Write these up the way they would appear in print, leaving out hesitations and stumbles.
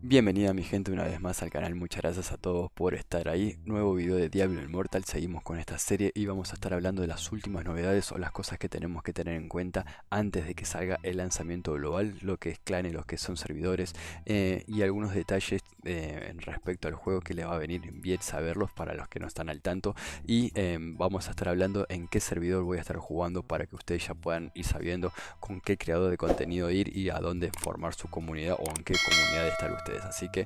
Bienvenida mi gente una vez más al canal, muchas gracias a todos por estar ahí. Nuevo video de Diablo Immortal, seguimos con esta serie y vamos a estar hablando de las últimas novedades o las cosas que tenemos que tener en cuenta antes de que salga el lanzamiento global, lo que es clan y los que son servidores y algunos detalles respecto al juego que les va a venir bien saberlos para los que no están al tanto. Y vamos a estar hablando en qué servidor voy a estar jugando para que ustedes ya puedan ir sabiendo con qué creador de contenido ir y a dónde formar su comunidad o en qué comunidad estar ustedes. Así que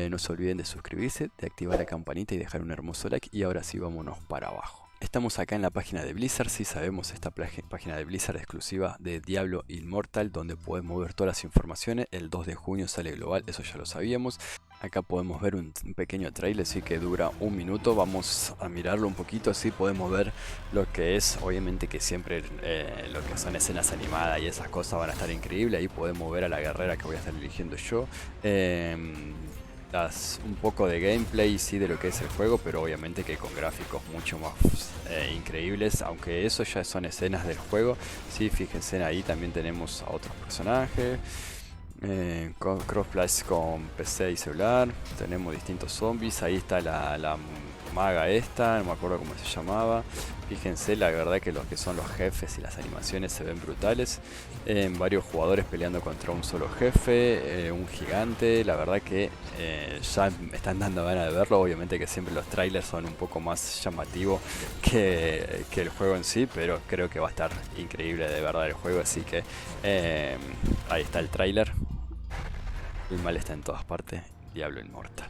no se olviden de suscribirse, de activar la campanita y dejar un hermoso like. Y ahora sí, vámonos para abajo. Estamos acá en la página de Blizzard, si sabemos esta página de Blizzard exclusiva de Diablo Immortal, donde podemos ver todas las informaciones. El 2 de junio sale global, eso ya lo sabíamos. Acá podemos ver un pequeño trailer, así que dura un minuto. Vamos a mirarlo un poquito, así podemos ver lo que es. Obviamente que siempre lo que son escenas animadas y esas cosas van a estar increíbles. Ahí podemos ver a la guerrera que voy a estar eligiendo yo. Un poco de gameplay, sí, de lo que es el juego, pero obviamente que con gráficos mucho más increíbles, aunque eso ya son escenas del juego. Sí, fíjense ahí también tenemos a otros personajes. Con crossplay con PC y celular. Tenemos distintos zombies. Ahí está la maga esta, no me acuerdo cómo se llamaba. Fíjense, la verdad que los que son los jefes y las animaciones se ven brutales. Varios jugadores peleando contra un solo jefe, un gigante. La verdad que ya me están dando ganas de verlo. Obviamente que siempre los trailers son un poco más llamativos que el juego en sí, pero creo que va a estar increíble de verdad el juego. Así que ahí está el trailer. El mal está en todas partes. Diablo Inmortal.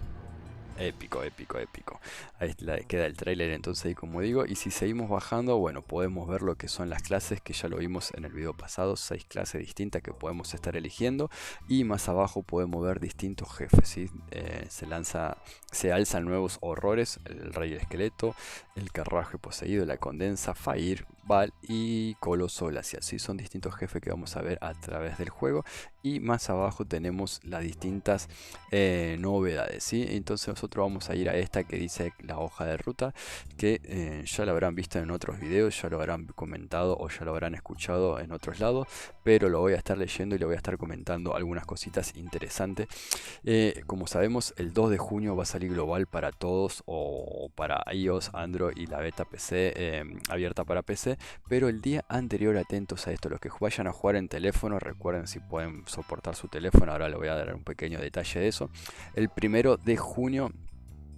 Épico, épico, épico. Ahí queda el tráiler entonces, y como digo, y si seguimos bajando, bueno, podemos ver lo que son las clases que ya lo vimos en el video pasado, 6 clases distintas que podemos estar eligiendo, y más abajo podemos ver distintos jefes, ¿sí? Se alzan nuevos horrores, el rey esqueleto, el carruaje poseído, la condensa, Fire, Val y Coloso Glacial, ¿sí? Son distintos jefes que vamos a ver a través del juego, y más abajo tenemos las distintas novedades, ¿sí? Entonces nosotros vamos a ir a esta que dice la hoja de ruta, que ya lo habrán visto en otros videos, ya lo habrán comentado o ya lo habrán escuchado en otros lados, pero lo voy a estar leyendo y le voy a estar comentando algunas cositas interesantes. Como sabemos, el 2 de junio va a salir global para todos, o para iOS, Android y la beta PC abierta para PC, pero el día anterior, atentos a esto, los que vayan a jugar en teléfono, recuerden si pueden soportar su teléfono, ahora les voy a dar un pequeño detalle de eso. El 1 de junio,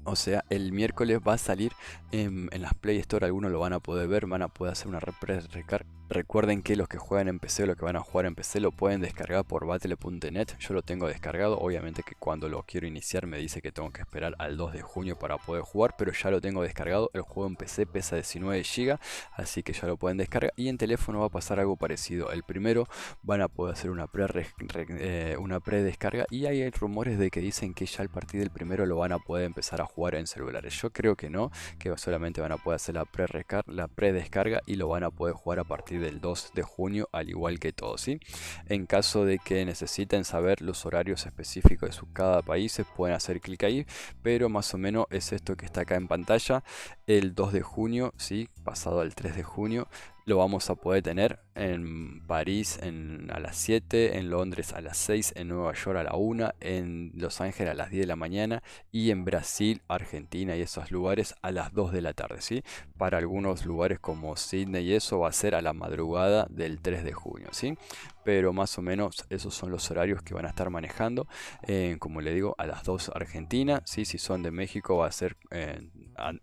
o sea, el miércoles va a salir en las Play Store. Algunos lo van a poder ver, van a poder hacer una recarga. Recuerden que los que juegan en PC o los que van a jugar en PC lo pueden descargar por battle.net. Yo lo tengo descargado. Obviamente que cuando lo quiero iniciar me dice que tengo que esperar al 2 de junio para poder jugar, pero ya lo tengo descargado. El juego en PC pesa 19 GB, así que ya lo pueden descargar. Y en teléfono va a pasar algo parecido. El primero van a poder hacer una pre-descarga, y hay rumores de que dicen que ya a partir del primero lo van a poder empezar a jugar en celulares. Yo creo que no, que solamente van a poder hacer la pre-descarga y lo van a poder jugar a partir del 2 de junio, al igual que todos, ¿sí? En caso de que necesiten saber los horarios específicos de cada país, pueden hacer clic ahí, pero más o menos es esto que está acá en pantalla. El 2 de junio, ¿sí? Pasado al 3 de junio, lo vamos a poder tener en París a las 7, en Londres a las 6, en Nueva York a la 1, en Los Ángeles a las 10 de la mañana y en Brasil, Argentina y esos lugares a las 2 de la tarde, ¿sí? Para algunos lugares como Sydney y eso va a ser a la madrugada del 3 de junio, ¿sí? Pero más o menos esos son los horarios que van a estar manejando. Como le digo, a las 2 Argentina, ¿sí? Si son de México va a ser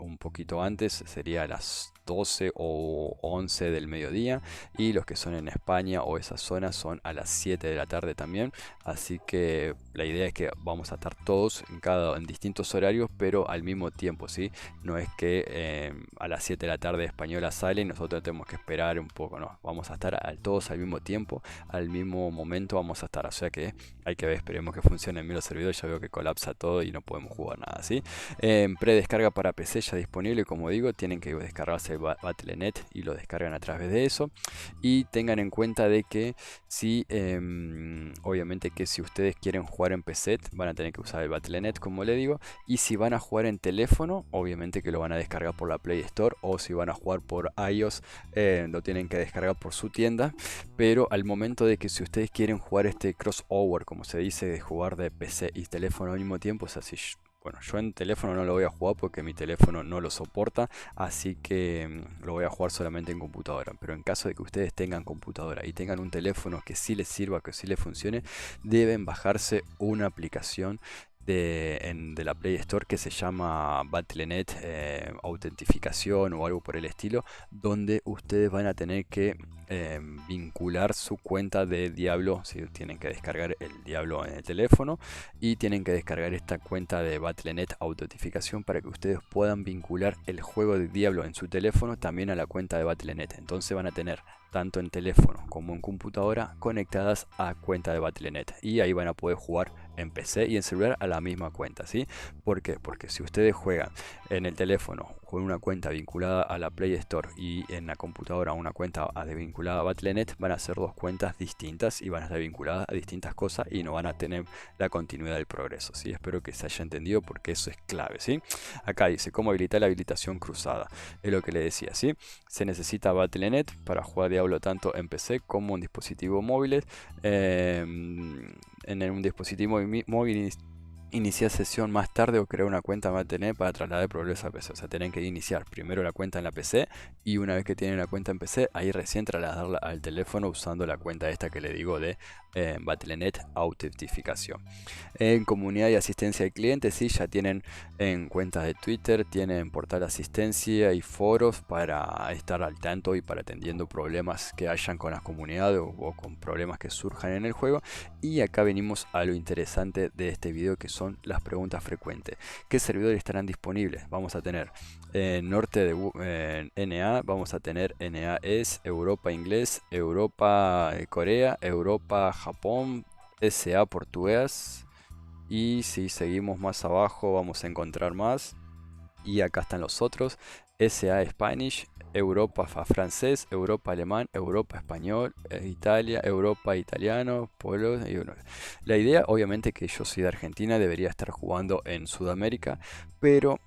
un poquito antes, sería a las 12 o 11 del mediodía, y los que son en España o esas zonas son a las 7 de la tarde también. Así que la idea es que vamos a estar todos en distintos horarios, pero al mismo tiempo, ¿sí? No es que a las 7 de la tarde española sale y nosotros tenemos que esperar un poco, no, vamos a estar todos al mismo tiempo, al mismo momento vamos a estar. O sea que hay que ver, esperemos que funcione bien los servidores. Ya veo que colapsa todo y no podemos jugar nada, ¿sí? Predescarga para PC ya disponible, como digo, tienen que descargarse Battle.net y lo descargan a través de eso. Y tengan en cuenta de que si obviamente que si ustedes quieren jugar en PC van a tener que usar el Battle.net, como le digo, y si van a jugar en teléfono obviamente que lo van a descargar por la Play Store, o si van a jugar por iOS lo tienen que descargar por su tienda. Pero al momento tanto de que si ustedes quieren jugar este crossover, como se dice, de jugar de PC y teléfono al mismo tiempo, es así. Bueno, yo en teléfono no lo voy a jugar porque mi teléfono no lo soporta, así que lo voy a jugar solamente en computadora. Pero en caso de que ustedes tengan computadora y tengan un teléfono que sí les sirva, que sí les funcione, deben bajarse una aplicación de la Play Store que se llama Battle.net autentificación o algo por el estilo, donde ustedes van a tener que vincular su cuenta de Diablo. Si tienen que descargar el Diablo en el teléfono y tienen que descargar esta cuenta de Battle.net autentificación para que ustedes puedan vincular el juego de Diablo en su teléfono también a la cuenta de Battle.net. Entonces van a tener tanto en teléfono como en computadora conectadas a cuenta de Battle.net y ahí van a poder jugar en PC y en celular a la misma cuenta, ¿sí? ¿Por qué? Porque si ustedes juegan en el teléfono con una cuenta vinculada a la Play Store y en la computadora una cuenta vinculada a Battle.net, van a ser dos cuentas distintas y van a estar vinculadas a distintas cosas y no van a tener la continuidad del progreso, ¿sí? Espero que se haya entendido porque eso es clave, ¿sí? Acá dice cómo habilitar la habilitación cruzada, es lo que le decía, ¿sí? Se necesita Battle.net para jugar Diablo tanto en PC como en dispositivos móviles. En un dispositivo móvil iniciar sesión más tarde o crear una cuenta Battle.net para trasladar el progreso a PC. O sea, tienen que iniciar primero la cuenta en la PC y una vez que tienen la cuenta en PC, ahí recién trasladarla al teléfono usando la cuenta esta que le digo de Battle.net autentificación. En comunidad y asistencia de clientes, sí, ya tienen en cuentas de Twitter, tienen portal de asistencia y foros para estar al tanto y para atendiendo problemas que hayan con las comunidades o con problemas que surjan en el juego. Y acá venimos a lo interesante de este video, que son las preguntas frecuentes. ¿Qué servidores estarán disponibles? Vamos a tener norte de NA, vamos a tener NAS, Europa inglés, Europa Corea, Europa Japón, SA portugués. Y si seguimos más abajo vamos a encontrar más. Y acá están los otros: SA Spanish, Europa francés, Europa alemán, Europa español, Italia, Europa italiano, pueblos. Y bueno, la idea obviamente que yo soy de Argentina, debería estar jugando en Sudamérica, pero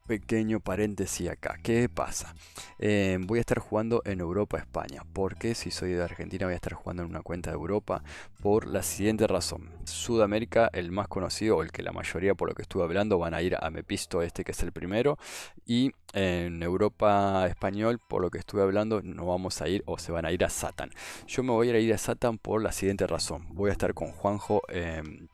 pequeño paréntesis acá. ¿Qué pasa? Voy a estar jugando en Europa, España. Porque si soy de Argentina voy a estar jugando en una cuenta de Europa por la siguiente razón. Sudamérica, el más conocido, o el que la mayoría por lo que estuve hablando van a ir a Mepisto, este que es el primero. Y en Europa español, por lo que estuve hablando, no vamos a ir o se van a ir a Satan. Yo me voy a ir a Satan por la siguiente razón. Voy a estar con Juanjo,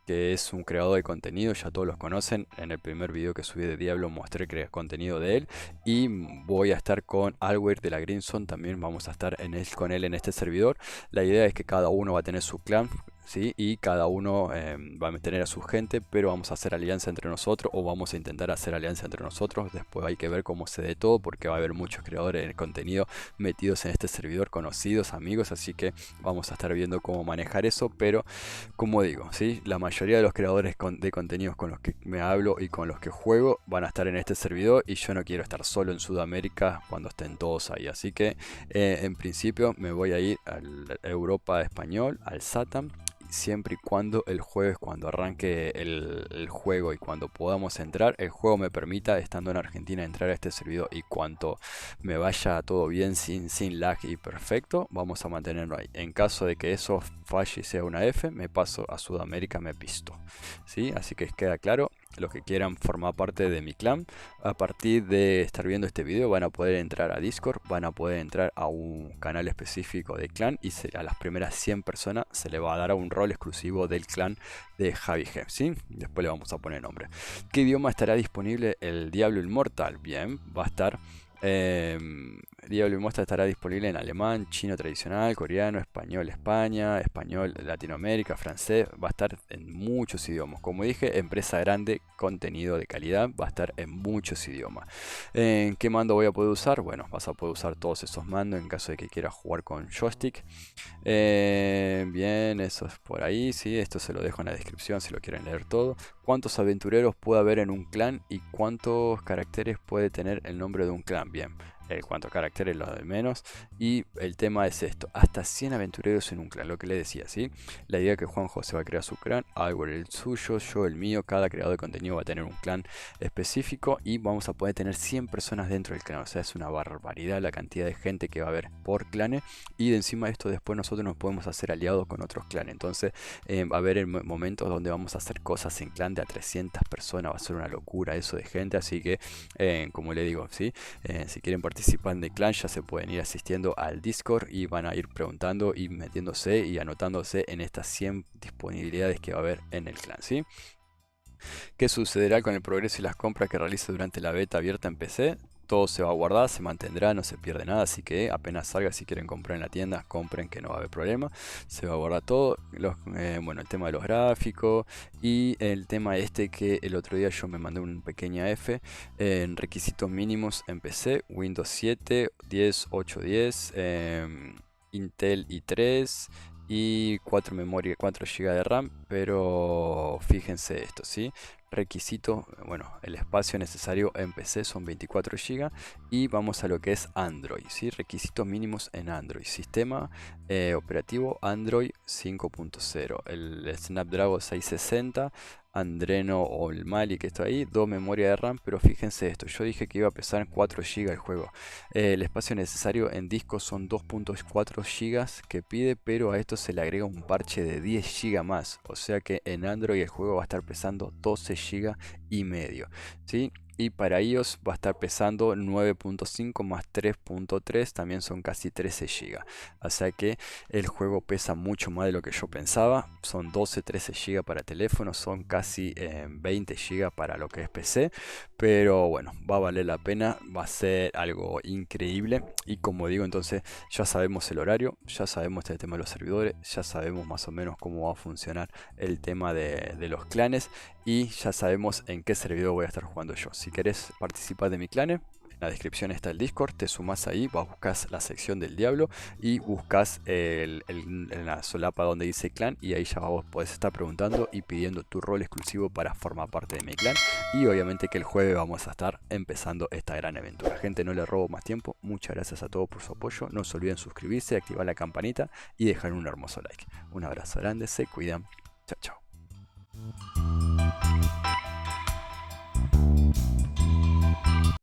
que es un creador de contenido, ya todos los conocen. En el primer video que subí de Diablo mostré contenido de él. Y voy a estar con Alweir de la Greenson, también vamos a estar con él en este servidor. La idea es que cada uno va a tener su clan, ¿sí? Y cada uno va a tener a su gente, pero vamos a hacer alianza entre nosotros, o vamos a intentar hacer alianza entre nosotros. Después hay que ver cómo se dé todo, porque va a haber muchos creadores de contenido metidos en este servidor, conocidos, amigos, así que vamos a estar viendo cómo manejar eso. Pero como digo, ¿sí? La mayoría de los creadores de contenidos con los que me hablo y con los que juego van a estar en este servidor, y yo no quiero estar solo en Sudamérica cuando estén todos ahí, así que en principio me voy a ir a Europa español, al Satan, siempre y cuando el jueves, cuando arranque el juego y cuando podamos entrar, el juego me permita, estando en Argentina, entrar a este servidor. Y cuanto me vaya todo bien, sin lag y perfecto, vamos a mantenerlo ahí. En caso de que eso falle y sea una F, me paso a Sudamérica, me pisto, ¿sí? Así que queda claro. Los que quieran formar parte de mi clan, a partir de estar viendo este video van a poder entrar a Discord, van a poder entrar a un canal específico de clan, y a las primeras 100 personas se le va a dar un rol exclusivo del clan de Javi G, ¿sí? Después le vamos a poner nombre. ¿Qué idioma estará disponible el Diablo Immortal? Bien, va a estar... Diablo Immortal estará disponible en alemán, chino tradicional, coreano, español España, español Latinoamérica, francés. Va a estar en muchos idiomas. Como dije, empresa grande, contenido de calidad, va a estar en muchos idiomas. ¿Qué mando voy a poder usar? Bueno, vas a poder usar todos esos mandos en caso de que quieras jugar con joystick. Bien, eso es por ahí, sí, esto se lo dejo en la descripción si lo quieren leer todo. ¿Cuántos aventureros puede haber en un clan y cuántos caracteres puede tener el nombre de un clan? Bien, cuántos caracteres, lo de menos. Y el tema es esto, hasta 100 aventureros en un clan, lo que le decía, ¿sí? La idea es que Juanjo se va a crear su clan, Albert el suyo, yo el mío, cada creador de contenido va a tener un clan específico y vamos a poder tener 100 personas dentro del clan. O sea, es una barbaridad la cantidad de gente que va a haber por clanes, y de encima de esto después nosotros nos podemos hacer aliados con otros clanes. Entonces va a haber momentos donde vamos a hacer cosas en clan de a 300 personas, va a ser una locura eso de gente, así que como le digo, ¿sí? Si quieren participar de clan ya se pueden ir asistiendo al Discord y van a ir preguntando y metiéndose y anotándose en estas 100 disponibilidades que va a haber en el clan, ¿sí? ¿Qué sucederá con el progreso y las compras que realice durante la beta abierta en PC? Todo se va a guardar, se mantendrá, no se pierde nada, así que apenas salga, si quieren comprar en la tienda, compren, que no va a haber problema. Se va a guardar todo, bueno, el tema de los gráficos y el tema este que el otro día yo me mandé un pequeña F en requisitos mínimos en PC, Windows 7, 10, 8, 10, Intel i3 y 4 memoria, 4 GB de RAM, pero fíjense esto, ¿sí? Requisito, bueno, el espacio necesario en PC son 24 GB y vamos a lo que es Android, ¿sí? Requisitos mínimos en Android, sistema operativo Android 5.0, el Snapdragon 660, Adreno o el Mali que está ahí, 2 memoria de RAM, pero fíjense esto, yo dije que iba a pesar 4 GB el juego. El espacio necesario en disco son 2.4 GB que pide, pero a esto se le agrega un parche de 10 GB más, o sea que en Android el juego va a estar pesando 12 GB y medio, ¿sí? Y para iOS va a estar pesando 9.5 más 3.3, también son casi 13 GB. O sea que el juego pesa mucho más de lo que yo pensaba. Son 12-13 GB para teléfono, son casi 20 GB para lo que es PC. Pero bueno, va a valer la pena, va a ser algo increíble. Y como digo, entonces ya sabemos el horario, ya sabemos el tema de los servidores, ya sabemos más o menos cómo va a funcionar el tema de los clanes. Y ya sabemos en qué servidor voy a estar jugando yo. Si querés participar de mi clan, en la descripción está el Discord, te sumás ahí, buscas la sección del diablo y buscas en la solapa donde dice clan, y ahí ya vos podés estar preguntando y pidiendo tu rol exclusivo para formar parte de mi clan. Y obviamente que el jueves vamos a estar empezando esta gran aventura. Gente, no le robo más tiempo, muchas gracias a todos por su apoyo, no se olviden suscribirse, activar la campanita y dejar un hermoso like. Un abrazo grande, se cuidan, chao chao.